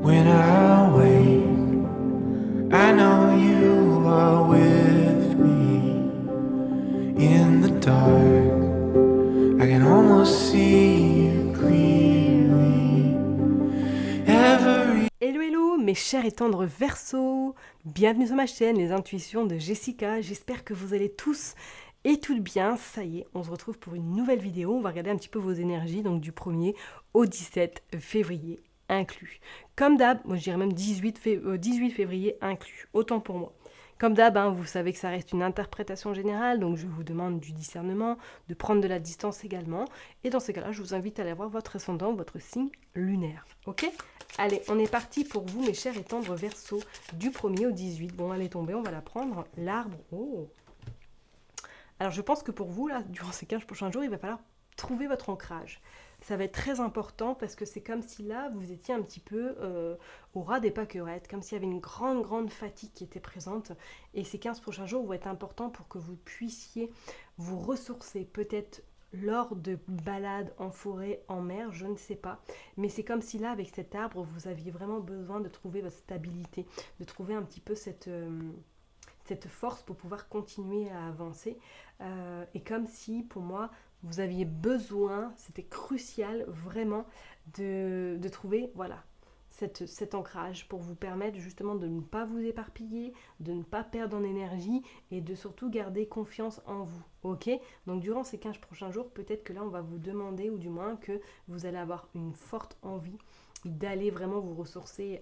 When I wake, I know you are with me. In the dark, I can almost see you clearly. Hello hello mes chers et tendres Verseaux, bienvenue sur ma chaîne Les Intuitions de Jessica, j'espère que vous allez tous et toutes bien. Ça y est, on se retrouve pour une nouvelle vidéo, on va regarder un petit peu vos énergies, donc du 1er au 17 février inclus. Comme d'hab, moi je dirais même 18 février inclus, autant pour moi. Comme d'hab, vous savez que ça reste une interprétation générale, donc je vous demande du discernement, de prendre de la distance également. Et dans ces cas-là, je vous invite à aller voir votre ascendant, votre signe lunaire. Ok ? Allez, on est parti pour vous, mes chers et tendres Verseaux, du 1er au 18. Bon, elle est tombée, on va la prendre. L'arbre, oh. Alors, je pense que pour vous, là, durant ces 15 prochains jours, il va falloir trouver votre ancrage. Ça va être très important parce que c'est comme si là, vous étiez un petit peu au ras des pâquerettes, comme s'il y avait une grande fatigue qui était présente. Et ces 15 prochains jours vont être importants pour que vous puissiez vous ressourcer, peut-être lors de balades en forêt, en mer, je ne sais pas. Mais c'est comme si là, avec cet arbre, vous aviez vraiment besoin de trouver votre stabilité, de trouver un petit peu cette force pour pouvoir continuer à avancer. Et comme si, pour moi, vous aviez besoin, c'était crucial vraiment de trouver, voilà, cet ancrage pour vous permettre justement de ne pas vous éparpiller, de ne pas perdre en énergie et de surtout garder confiance en vous. Ok ? Donc durant ces 15 prochains jours, peut-être que là on va vous demander, ou du moins que vous allez avoir une forte envie d'aller vraiment vous ressourcer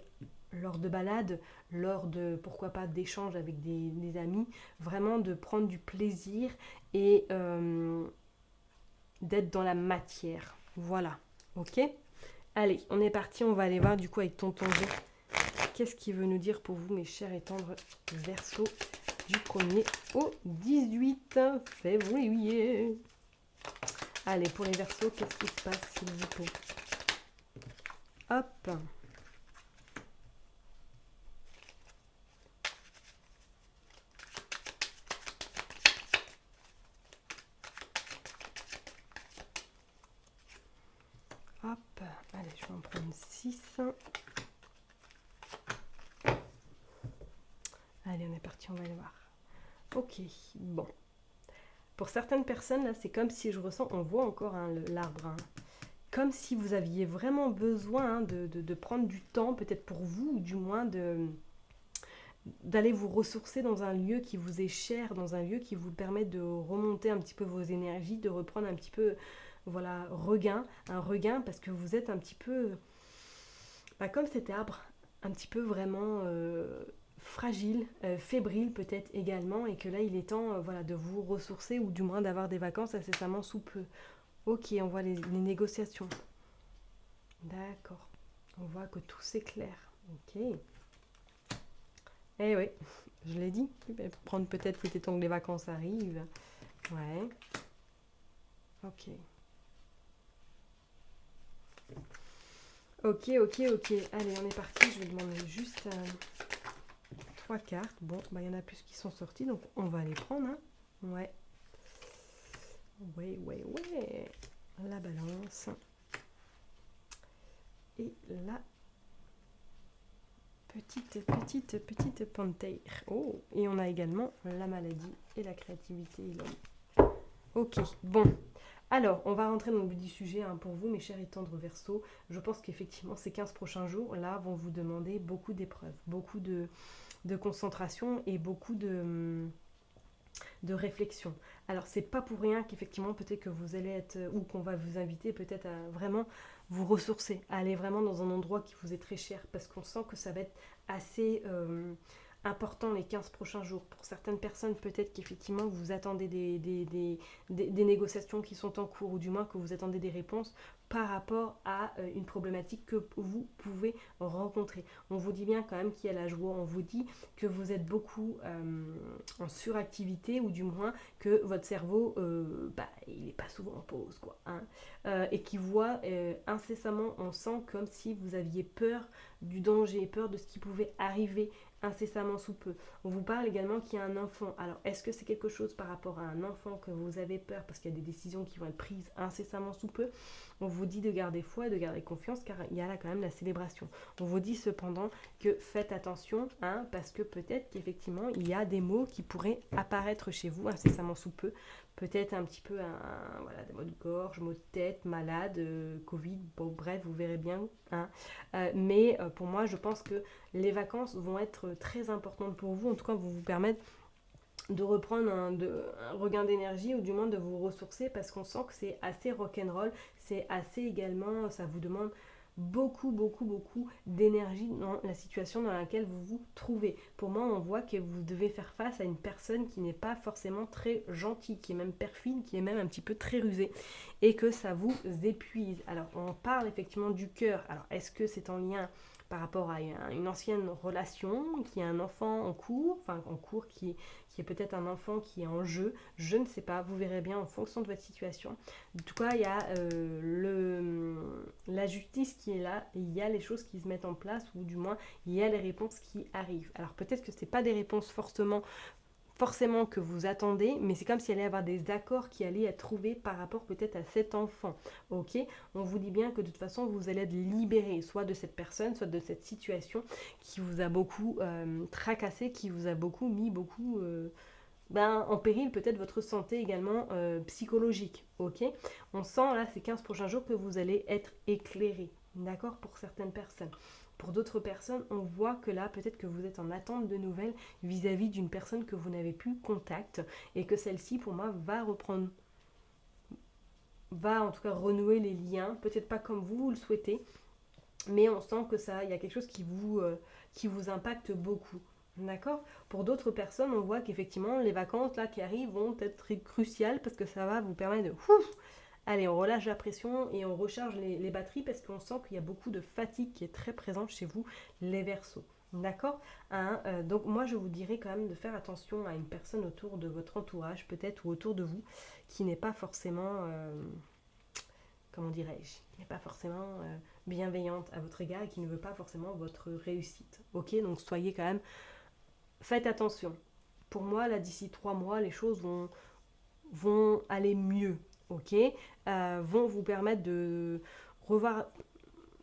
lors de balades, lors de, pourquoi pas, d'échanges avec des amis, vraiment de prendre du plaisir et d'être dans la matière. Voilà, ok ? Allez, on est parti, on va aller voir du coup avec Tonton G. Qu'est-ce qu'il veut nous dire pour vous, mes chers et tendres Verseaux, du 1er au 18 février. Allez, pour les Verseaux, qu'est-ce qui se passe, s'il vous plaît ? Hop. Hop. Allez, je vais en prendre 6. Allez, on est parti, on va aller voir. Ok, bon. Pour certaines personnes, là, c'est comme si je ressens, on voit encore l'arbre, comme si vous aviez vraiment besoin de prendre du temps, peut-être pour vous, ou du moins d'aller vous ressourcer dans un lieu qui vous est cher, dans un lieu qui vous permet de remonter un petit peu vos énergies, de reprendre un petit peu, voilà, un regain, parce que vous êtes un petit peu, comme cet arbre, un petit peu vraiment fragile, fébrile peut-être également, et que là il est temps voilà, de vous ressourcer, ou du moins d'avoir des vacances incessamment sous peu. Ok, on voit les négociations. D'accord. On voit que tout s'éclaire. Ok. Eh oui, je l'ai dit. Prendre peut-être les temps que les vacances arrivent. Ouais. Ok. Ok. Allez, on est parti. Je vais demander juste 3 cartes. Bon, il y en a plus qui sont sorties, donc on va les prendre. Hein. Ouais. Ouais. La balance. Et la petite panthère. Oh, et on a également la maladie et la créativité et l'homme. Ok, bon. Alors, on va rentrer dans le but du sujet pour vous, mes chers et tendres Verseaux. Je pense qu'effectivement, ces 15 prochains jours, là, vont vous demander beaucoup d'épreuves, beaucoup de concentration et beaucoup de réflexion. Alors, c'est pas pour rien qu'effectivement, peut-être que vous allez être, ou qu'on va vous inviter peut-être à vraiment vous ressourcer, à aller vraiment dans un endroit qui vous est très cher, parce qu'on sent que ça va être assez important les 15 prochains jours. Pour certaines personnes, peut-être qu'effectivement, vous attendez des négociations qui sont en cours, ou du moins que vous attendez des réponses par rapport à une problématique que vous pouvez rencontrer. On vous dit bien quand même qu'il y a la joie, on vous dit que vous êtes beaucoup en suractivité, ou du moins que votre cerveau, il n'est pas souvent en pause, quoi. Hein. Et qui voit incessamment, on sent comme si vous aviez peur du danger, peur de ce qui pouvait arriver incessamment sous peu. On vous parle également qu'il y a un enfant. Alors, est-ce que c'est quelque chose par rapport à un enfant que vous avez peur parce qu'il y a des décisions qui vont être prises incessamment sous peu? On vous dit de garder foi et de garder confiance car il y a là quand même la célébration. On vous dit cependant que faites attention parce que peut-être qu'effectivement il y a des mots qui pourraient apparaître chez vous incessamment sous peu. Peut-être un petit peu voilà, des maux de gorge, maux de tête, malade, Covid, bon, bref, vous verrez bien. Mais pour moi, je pense que les vacances vont être très importantes pour vous, en tout cas vont vous permettre de reprendre un regain d'énergie ou du moins de vous ressourcer parce qu'on sent que c'est assez rock'n'roll, c'est assez également, ça vous demande beaucoup d'énergie dans la situation dans laquelle vous vous trouvez. Pour moi, on voit que vous devez faire face à une personne qui n'est pas forcément très gentille, qui est même perfide, qui est même un petit peu très rusée et que ça vous épuise. Alors, on parle effectivement du cœur. Alors, est-ce que c'est en lien par rapport à une ancienne relation, qui a un enfant en cours, qui est peut-être un enfant qui est en jeu, je ne sais pas, vous verrez bien en fonction de votre situation. En tout cas, il y a la justice qui est là, et il y a les choses qui se mettent en place, ou du moins, il y a les réponses qui arrivent. Alors peut-être que ce n'est pas des réponses forcément que vous attendez, mais c'est comme s'il allait y avoir des accords qui allaient être trouvés par rapport peut-être à cet enfant. Ok, on vous dit bien que de toute façon vous allez être libéré, soit de cette personne, soit de cette situation qui vous a beaucoup tracassé, qui vous a mis en péril peut-être votre santé également psychologique. Ok, on sent là ces 15 prochains jours que vous allez être éclairé, d'accord, pour certaines personnes. Pour d'autres personnes, on voit que là, peut-être que vous êtes en attente de nouvelles vis-à-vis d'une personne que vous n'avez plus contact et que celle-ci, pour moi, va en tout cas renouer les liens, peut-être pas comme vous le souhaitez, mais on sent que ça, il y a quelque chose qui vous impacte beaucoup. D'accord. Pour d'autres personnes, on voit qu'effectivement, les vacances là qui arrivent vont être très cruciales parce que ça va vous permettre de allez, on relâche la pression et on recharge les batteries parce qu'on sent qu'il y a beaucoup de fatigue qui est très présente chez vous, les Verseaux. D'accord. Donc moi, je vous dirais quand même de faire attention à une personne autour de votre entourage, peut-être, ou autour de vous, qui n'est pas forcément, comment dirais-je, qui n'est pas forcément bienveillante à votre égard et qui ne veut pas forcément votre réussite. Ok, donc soyez quand même, faites attention. Pour moi, là, d'ici 3 mois, les choses vont aller mieux. Ok, vont vous permettre de revoir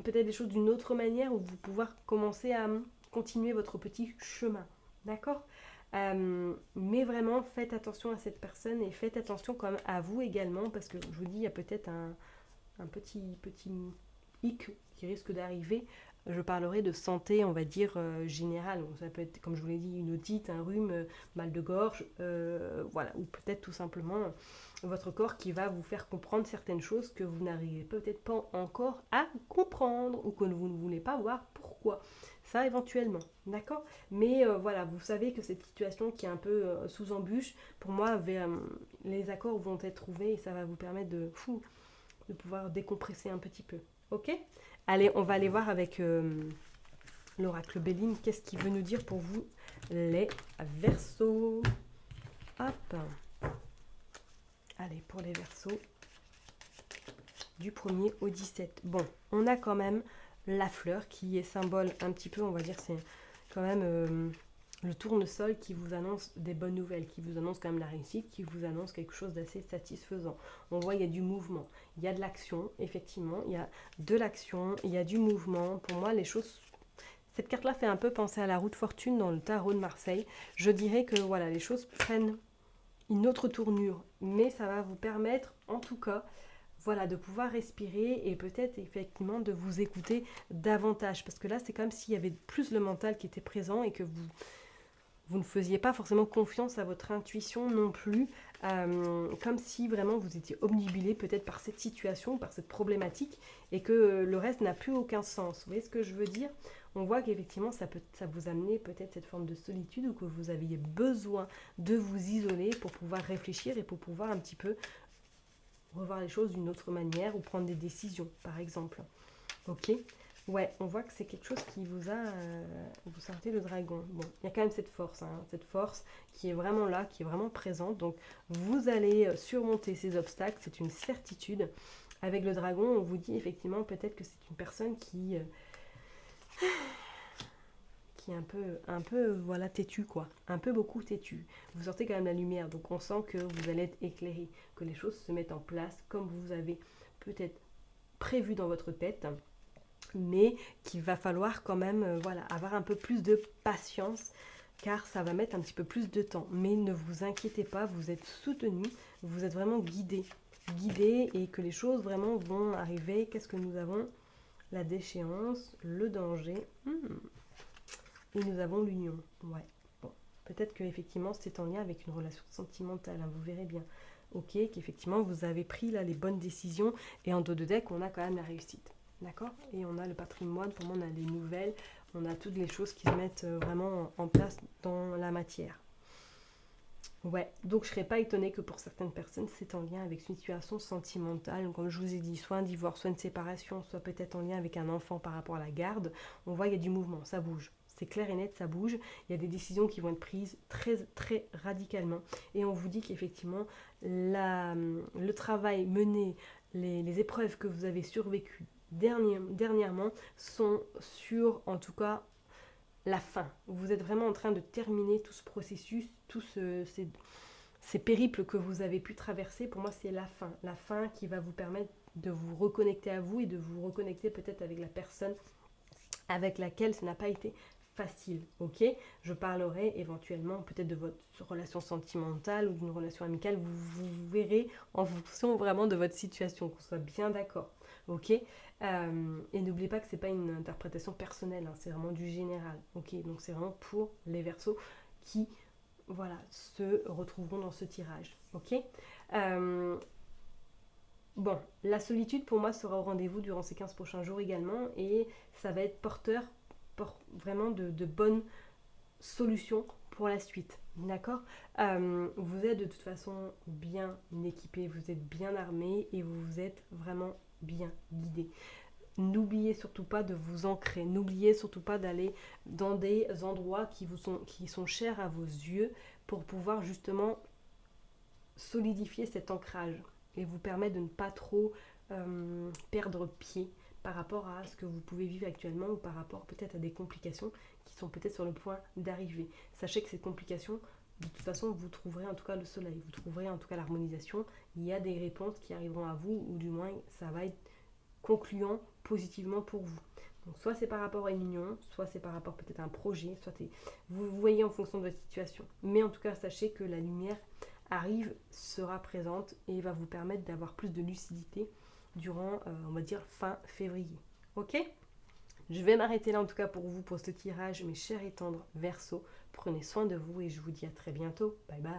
peut-être des choses d'une autre manière ou vous pouvoir commencer à continuer votre petit chemin. D'accord. Mais vraiment, faites attention à cette personne et faites attention quand même à vous également parce que je vous dis, il y a peut-être un petit hic qui risque d'arriver. Je parlerai de santé, on va dire, générale. Donc, ça peut être, comme je vous l'ai dit, une otite, un rhume, mal de gorge, voilà. Ou peut-être tout simplement votre corps qui va vous faire comprendre certaines choses que vous n'arrivez peut-être pas encore à comprendre ou que vous ne voulez pas voir pourquoi. Ça, éventuellement, d'accord. Mais voilà, vous savez que cette situation qui est un peu sous embûche, pour moi, les accords vont être trouvés et ça va vous permettre de pouvoir décompresser un petit peu. Ok. Allez, on va aller voir avec l'oracle Béline. Qu'est-ce qu'il veut nous dire pour vous, les Verseaux? Hop. Allez, pour les Verseaux, du 1er au 17. Bon, on a quand même la fleur qui est symbole un petit peu, on va dire, c'est quand même le tournesol qui vous annonce des bonnes nouvelles, qui vous annonce quand même la réussite, qui vous annonce quelque chose d'assez satisfaisant. On voit il y a du mouvement, il y a de l'action, effectivement, il y a de l'action, il y a du mouvement. Pour moi, les choses... Cette carte-là fait un peu penser à la roue de fortune dans le tarot de Marseille. Je dirais que voilà, les choses prennent une autre tournure, mais ça va vous permettre, en tout cas, voilà, de pouvoir respirer et peut-être effectivement de vous écouter davantage. Parce que là, c'est comme s'il y avait plus le mental qui était présent et que vous ne faisiez pas forcément confiance à votre intuition non plus, comme si vraiment vous étiez obnubilé peut-être par cette situation, par cette problématique, et que le reste n'a plus aucun sens. Vous voyez ce que je veux dire? On voit qu'effectivement ça vous amener peut-être cette forme de solitude ou que vous aviez besoin de vous isoler pour pouvoir réfléchir et pour pouvoir un petit peu revoir les choses d'une autre manière ou prendre des décisions, par exemple. Ok. Ouais, on voit que c'est quelque chose qui vous a... vous sentez le dragon. Bon, il y a quand même cette force qui est vraiment là, qui est vraiment présente. Donc, vous allez surmonter ces obstacles, c'est une certitude. Avec le dragon, on vous dit effectivement peut-être que c'est une personne qui qui est un peu voilà, têtu, quoi. Un peu beaucoup têtu. Vous sortez quand même la lumière, donc on sent que vous allez être éclairé, que les choses se mettent en place comme vous avez peut-être prévu dans votre tête, mais qu'il va falloir quand même voilà, avoir un peu plus de patience, car ça va mettre un petit peu plus de temps. Mais ne vous inquiétez pas, vous êtes soutenu, vous êtes vraiment guidé, et que les choses vraiment vont arriver. Qu'est-ce que nous avons? La déchéance, le danger, et nous avons l'union. Ouais, bon, peut-être que effectivement c'est en lien avec une relation sentimentale, hein, vous verrez bien. Ok, qu'effectivement vous avez pris là les bonnes décisions, et en dos de deck on a quand même la réussite. D'accord? Et on a le patrimoine, pour moi on a les nouvelles, on a toutes les choses qui se mettent vraiment en place dans la matière. Ouais, donc je ne serais pas étonnée que pour certaines personnes, c'est en lien avec une situation sentimentale. Donc, comme je vous ai dit, soit un divorce, soit une séparation, soit peut-être en lien avec un enfant par rapport à la garde. On voit qu'il y a du mouvement, ça bouge. C'est clair et net, ça bouge. Il y a des décisions qui vont être prises très, très radicalement. Et on vous dit qu'effectivement, le travail mené, les épreuves que vous avez survécues dernièrement sont sur, en tout cas, la fin. Vous êtes vraiment en train de terminer tout ce processus, ces périples que vous avez pu traverser. Pour moi, c'est la fin. La fin qui va vous permettre de vous reconnecter à vous et de vous reconnecter peut-être avec la personne avec laquelle ça n'a pas été facile, ok? Je parlerai éventuellement peut-être de votre relation sentimentale ou d'une relation amicale, vous verrez en fonction vraiment de votre situation, qu'on soit bien d'accord, ok? Et n'oubliez pas que c'est pas une interprétation personnelle, hein, c'est vraiment du général, ok? Donc c'est vraiment pour les Verseaux qui, voilà, se retrouveront dans ce tirage, ok? Bon, la solitude pour moi sera au rendez-vous durant ces 15 prochains jours également, et ça va être porteur vraiment de bonnes solutions pour la suite, d'accord? Vous êtes de toute façon bien équipé, vous êtes bien armé et vous êtes vraiment bien guidé. N'oubliez surtout pas de vous ancrer, n'oubliez surtout pas d'aller dans des endroits qui sont chers à vos yeux pour pouvoir justement solidifier cet ancrage et vous permet de ne pas trop perdre pied par rapport à ce que vous pouvez vivre actuellement ou par rapport peut-être à des complications qui sont peut-être sur le point d'arriver. Sachez que ces complications, de toute façon, vous trouverez en tout cas le soleil, vous trouverez en tout cas l'harmonisation. Il y a des réponses qui arriveront à vous, ou du moins ça va être concluant positivement pour vous. Donc soit c'est par rapport à une union, soit c'est par rapport peut-être à un projet, soit vous voyez en fonction de votre situation. Mais en tout cas, sachez que la lumière arrive, sera présente et va vous permettre d'avoir plus de lucidité durant, on va dire, fin février. Ok? Je vais m'arrêter là en tout cas pour vous, pour ce tirage, mes chers et tendres Verseaux. Prenez soin de vous et je vous dis à très bientôt. Bye bye.